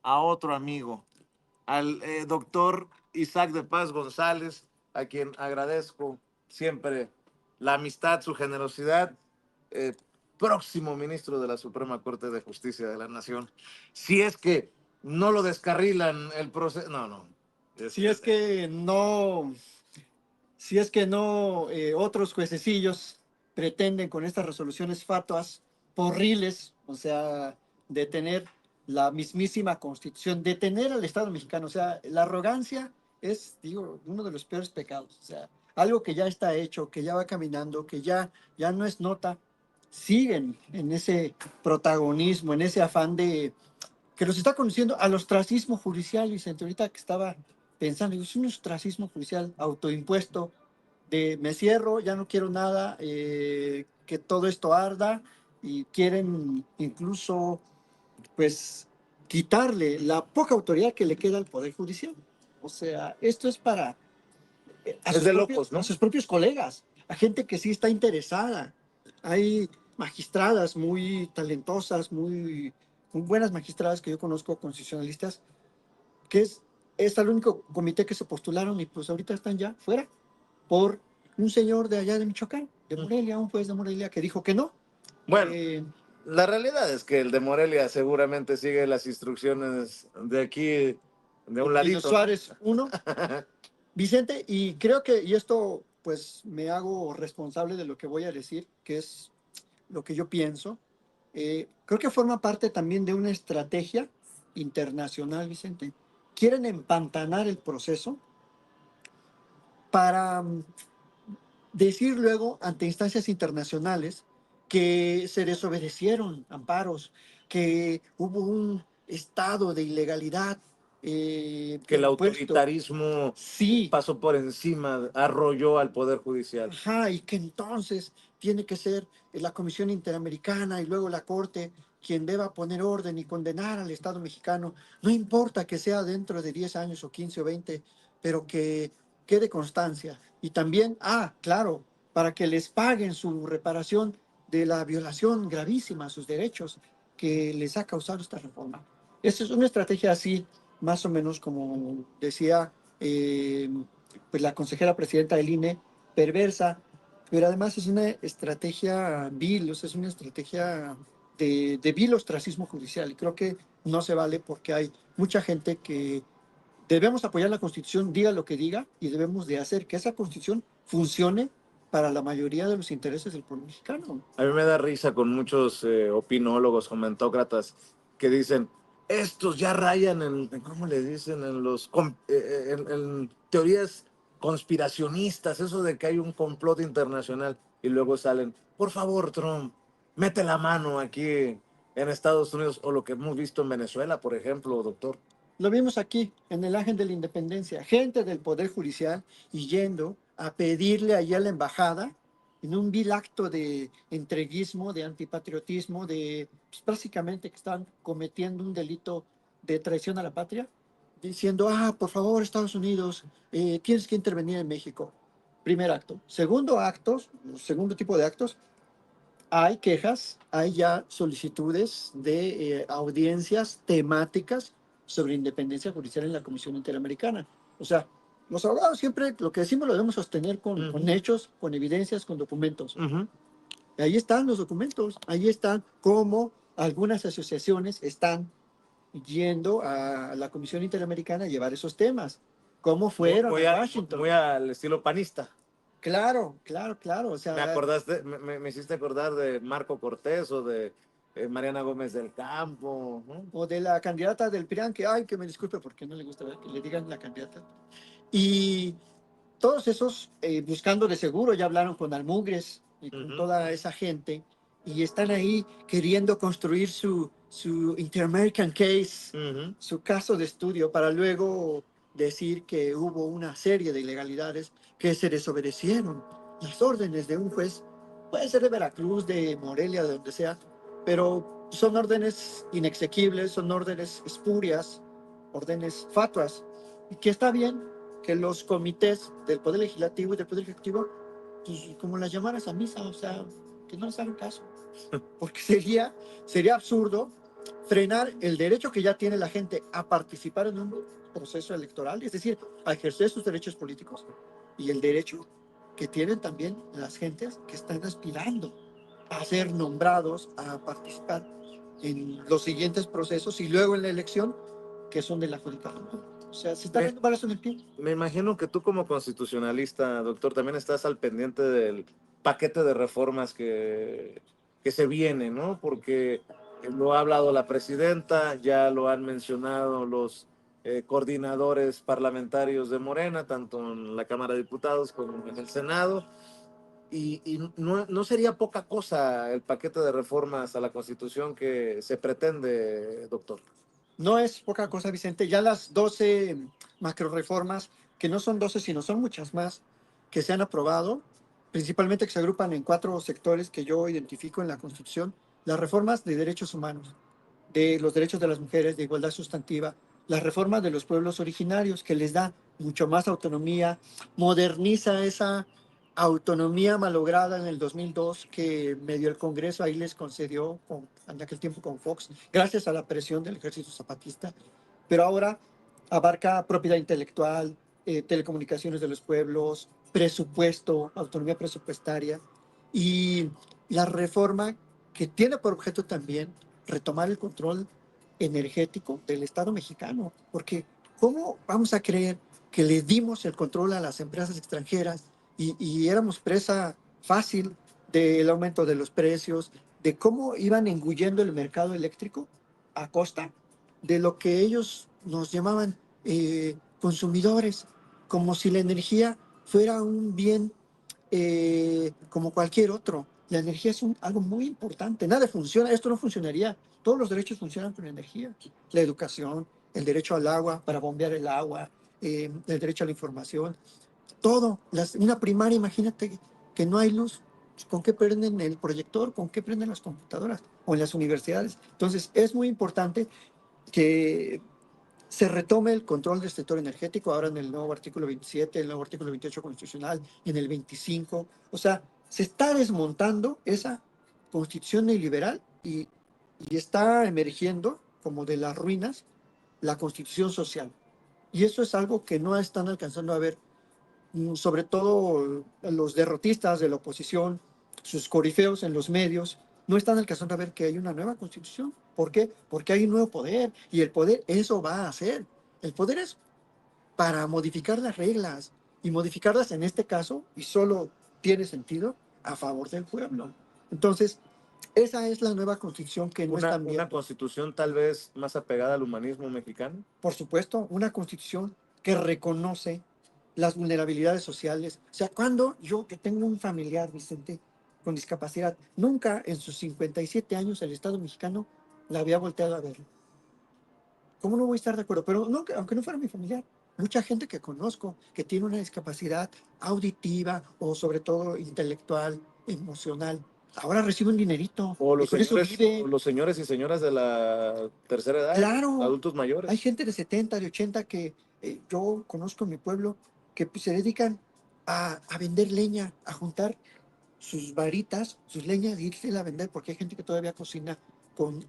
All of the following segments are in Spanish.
a otro amigo, al doctor Isaac de Paz González, a quien agradezco siempre la amistad, su generosidad, eh, próximo ministro de la Suprema Corte de Justicia de la Nación. Si es que no lo descarrilan el proceso, no, no. Si es que no, si es que no, otros juececillos pretenden con estas resoluciones fatuas porriles, o sea, detener la mismísima Constitución, detener al Estado mexicano. O sea, la arrogancia es, digo, uno de los peores pecados. O sea, algo que ya está hecho, que ya va caminando, que ya no es nota, siguen en ese protagonismo, en ese afán de que los está conduciendo al ostracismo judicial. Vicente, ahorita que estaba pensando, digo, es un ostracismo judicial autoimpuesto de me cierro, ya no quiero nada, que todo esto arda, y quieren incluso, pues, quitarle la poca autoridad que le queda al Poder Judicial. O sea, esto es para es de locos, ¿no? a sus propios colegas, a gente que sí está interesada. Hay magistradas muy talentosas, muy buenas magistradas que yo conozco, constitucionalistas, que es el único comité que se postularon y pues ahorita están ya fuera por un señor de allá de Michoacán, de Morelia, un juez de Morelia que dijo que no. Bueno, la realidad es que el de Morelia seguramente sigue las instrucciones de aquí, de un ladito, Suárez 1, Vicente, y creo que, y esto pues me hago responsable de lo que voy a decir, que es lo que yo pienso, creo que forma parte también de una estrategia internacional, Vicente. Quieren empantanar el proceso para decir luego ante instancias internacionales que se desobedecieron amparos, que hubo un estado de ilegalidad. que el autoritarismo sí, pasó por encima, arrolló al Poder Judicial. Ajá, y que entonces tiene que ser la Comisión Interamericana y luego la Corte quien deba poner orden y condenar al Estado mexicano. No importa que sea dentro de 10 años o 15 o 20, pero que quede constancia. Y también, claro, para que les paguen su reparación de la violación gravísima a sus derechos que les ha causado esta reforma. Esa es una estrategia así, más o menos como decía pues la consejera presidenta del INE, perversa, pero además es una estrategia vil, o sea, es una estrategia de vil ostracismo judicial. Y creo que no se vale porque hay mucha gente que debemos apoyar la Constitución, diga lo que diga, y debemos de hacer que esa Constitución funcione para la mayoría de los intereses del pueblo mexicano. A mí me da risa con muchos opinólogos, comentócratas, que dicen, estos ya rayan en ¿cómo le dicen? En teorías conspiracionistas, eso de que hay un complot internacional, y luego salen, por favor, Trump, mete la mano aquí en Estados Unidos, o lo que hemos visto en Venezuela, por ejemplo, doctor. Lo vimos aquí, en el Ángel de la Independencia, gente del Poder Judicial y yendo a pedirle allá a la embajada, en un vil acto de entreguismo, de antipatriotismo, de pues, básicamente que están cometiendo un delito de traición a la patria, diciendo, por favor, Estados Unidos, tienes que intervenir en México. Primer acto. Segundo acto, segundo tipo de actos, hay quejas, hay ya solicitudes de audiencias temáticas sobre independencia judicial en la Comisión Interamericana. O sea, los abogados siempre lo que decimos lo debemos sostener con hechos, con evidencias, con documentos. Ahí están los documentos, ahí están cómo algunas asociaciones están yendo a la Comisión Interamericana a llevar esos temas, cómo fueron a Washington. Muy al estilo panista. Claro, claro, claro. O sea, me hiciste acordar de Marco Cortés o de Mariana Gómez del Campo. O de la candidata del PRIAN, que me disculpe porque no le gusta ver que le digan la candidata. Y todos esos, buscando de seguro, ya hablaron con Almugres y con toda esa gente, y están ahí queriendo construir su Inter-American Case, su caso de estudio, para luego decir que hubo una serie de ilegalidades, que se desobedecieron las órdenes de un juez, puede ser de Veracruz, de Morelia, de donde sea, pero son órdenes inexequibles, son órdenes espurias, órdenes fatuas, y que está bien que los comités del Poder Legislativo y del Poder Ejecutivo, pues como las llamaras a misa, o sea, que no les hagan caso, porque sería absurdo frenar el derecho que ya tiene la gente a participar en un proceso electoral, es decir, a ejercer sus derechos políticos, y el derecho que tienen también las gentes que están aspirando a ser nombrados, a participar en los siguientes procesos y luego en la elección, que son de la judicatura. O sea, se está Me, dando balas en el pie. me imagino que tú como constitucionalista, doctor, también estás al pendiente del paquete de reformas que se viene, ¿no? Porque lo ha hablado la presidenta, ya lo han mencionado los coordinadores parlamentarios de Morena, tanto en la Cámara de Diputados como en el Senado. Y no sería poca cosa el paquete de reformas a la Constitución que se pretende, doctor. No es poca cosa, Vicente. Ya las 12 macro reformas, que no son 12, sino son muchas más, que se han aprobado, principalmente que se agrupan en 4 sectores que yo identifico en la Constitución: las reformas de derechos humanos, de los derechos de las mujeres, de igualdad sustantiva, la reforma de los pueblos originarios, que les da mucho más autonomía, moderniza esa autonomía malograda en el 2002 que medio el Congreso ahí les concedió en aquel tiempo con Fox, gracias a la presión del ejército zapatista, pero ahora abarca propiedad intelectual, telecomunicaciones de los pueblos, presupuesto, autonomía presupuestaria, y la reforma que tiene por objeto también retomar el control energético del Estado mexicano, porque ¿cómo vamos a creer que le dimos el control a las empresas extranjeras y éramos presa fácil del aumento de los precios, de cómo iban engullendo el mercado eléctrico a costa de lo que ellos nos llamaban consumidores, como si la energía fuera un bien como cualquier otro? La energía es algo muy importante. Nada funciona, esto no funcionaría. Todos los derechos funcionan con energía. La educación, el derecho al agua para bombear el agua, el derecho a la información, todo. Una primaria, imagínate que no hay luz. ¿Con qué prenden el proyector? ¿Con qué prenden las computadoras? O en las universidades. Entonces, es muy importante que se retome el control del sector energético, ahora en el nuevo artículo 27, el nuevo artículo 28 constitucional, en el 25. O sea, se está desmontando esa constitución neoliberal y está emergiendo como de las ruinas la constitución social. Y eso es algo que no están alcanzando a ver, sobre todo los derrotistas de la oposición, sus corifeos en los medios, no están alcanzando a ver que hay una nueva constitución. ¿Por qué? Porque hay un nuevo poder, y el poder eso va a hacer. El poder es para modificar las reglas, y modificarlas en este caso, y solo tiene sentido, a favor del pueblo. Entonces, esa es la nueva constitución que no están Una viendo. constitución tal vez más apegada al humanismo mexicano. Por supuesto, una constitución que reconoce las vulnerabilidades sociales. O sea, cuando yo, que tengo un familiar, Vicente, con discapacidad, nunca en sus 57 años el Estado mexicano la había volteado a ver. ¿Cómo no voy a estar de acuerdo? Pero no, aunque no fuera mi familiar, mucha gente que conozco que tiene una discapacidad auditiva o sobre todo intelectual, emocional, ahora recibe un dinerito y con eso O vive. los señores y señoras de la tercera edad, Claro, adultos hay mayores. gente de 70, de 80 que yo conozco en mi pueblo, que pues, se dedican a vender leña, a juntar sus varitas, sus leñas, y irse a vender, porque hay gente que todavía cocina con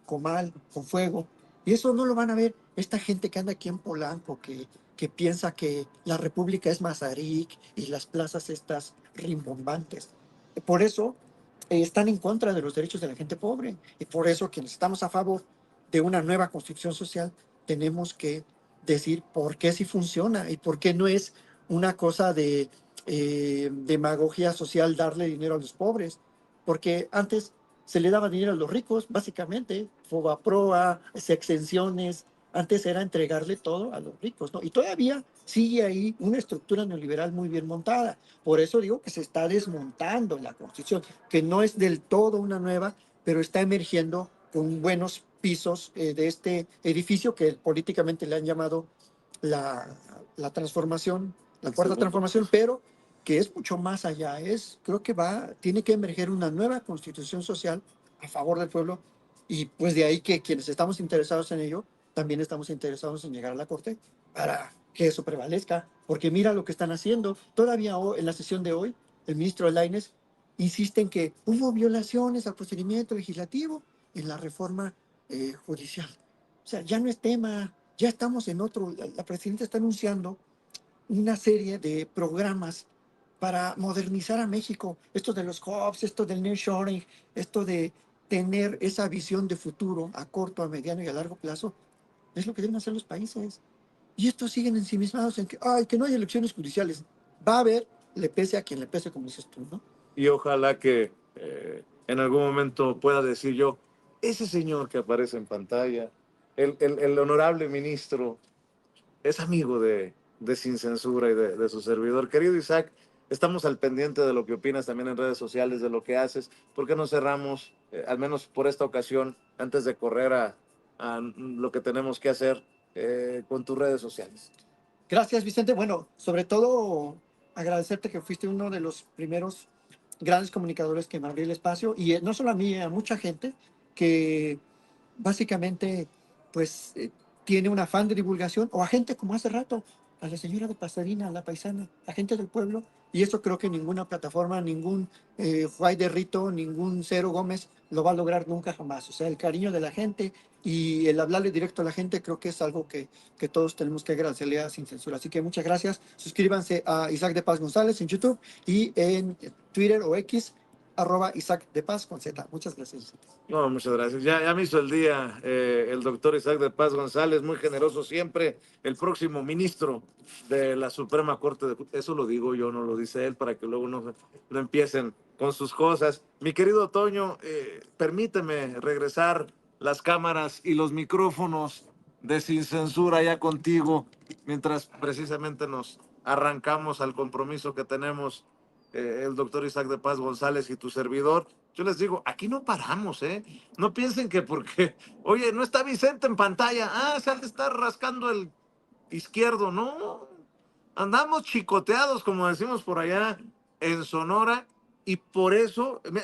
comal, con fuego. Y eso no lo van a ver esta gente que anda aquí en Polanco, que piensa que la República es Mazarik y las plazas estas rimbombantes. Por eso están en contra de los derechos de la gente pobre. Y por eso quienes estamos a favor de una nueva construcción social, tenemos que decir por qué sí funciona y por qué no es una cosa de demagogia social darle dinero a los pobres. Porque antes se le daba dinero a los ricos, básicamente, Fobaproa, exenciones, antes era entregarle todo a los ricos, ¿no? Y todavía sigue ahí una estructura neoliberal muy bien montada. Por eso digo que se está desmontando la Constitución, que no es del todo una nueva, pero está emergiendo con buenos pisos de este edificio que políticamente le han llamado la, la transformación, la El cuarta segundo transformación, piso. pero que es mucho más allá. Creo que tiene que emerger una nueva constitución social a favor del pueblo, y pues de ahí que quienes estamos interesados en ello, también estamos interesados en llegar a la Corte para que eso prevalezca, porque mira lo que están haciendo. Todavía en la sesión de hoy, el ministro Lainez insiste en que hubo violaciones al procedimiento legislativo, en la reforma judicial. O sea, ya no es tema, ya estamos en otro. La presidenta está anunciando una serie de programas para modernizar a México. Esto de los hubs, esto del nearshoring, esto de tener esa visión de futuro a corto, a mediano y a largo plazo, es lo que deben hacer los países. Y estos siguen ensimismados en que, ay, que no hay elecciones judiciales. Va a haber, le pese a quien le pese, como dices tú, ¿no? Y ojalá que en algún momento pueda decir yo, ese señor que aparece en pantalla, el honorable ministro, es amigo de Sin Censura y de su servidor. Querido Isaac, estamos al pendiente de lo que opinas también en redes sociales, de lo que haces. ¿Por qué no cerramos, al menos por esta ocasión, antes de correr a lo que tenemos que hacer con tus redes sociales? Gracias, Vicente. Bueno, sobre todo agradecerte que fuiste uno de los primeros grandes comunicadores que me abrió el espacio y no solo a mí, a mucha gente que básicamente pues tiene un afán de divulgación o a gente como hace rato, a la señora de Pasadena, a la paisana, a gente del pueblo. Y eso creo que ninguna plataforma, ningún Juay de Rito, ningún Cero Gómez lo va a lograr nunca jamás. O sea, el cariño de la gente y el hablarle directo a la gente creo que es algo que todos tenemos que agradecerle a Sin Censura. Así que muchas gracias. Suscríbanse a Isaac de Paz González en YouTube y en Twitter o X, @Isaac de Paz con Z. Muchas gracias. No, muchas gracias. Ya me hizo el día el doctor Isaac de Paz González, muy generoso siempre, el próximo ministro de la Suprema Corte de... Eso lo digo yo, no lo dice él, para que luego no empiecen con sus cosas. Mi querido Toño, permíteme regresar las cámaras y los micrófonos de Sin Censura ya contigo, mientras precisamente nos arrancamos al compromiso que tenemos el doctor Isaac de Paz González y tu servidor. Yo les digo, aquí no paramos, ¿eh? No piensen que porque, oye, no está Vicente en pantalla, se ha de estar rascando el izquierdo, no. Andamos chicoteados, como decimos por allá en Sonora, y por eso,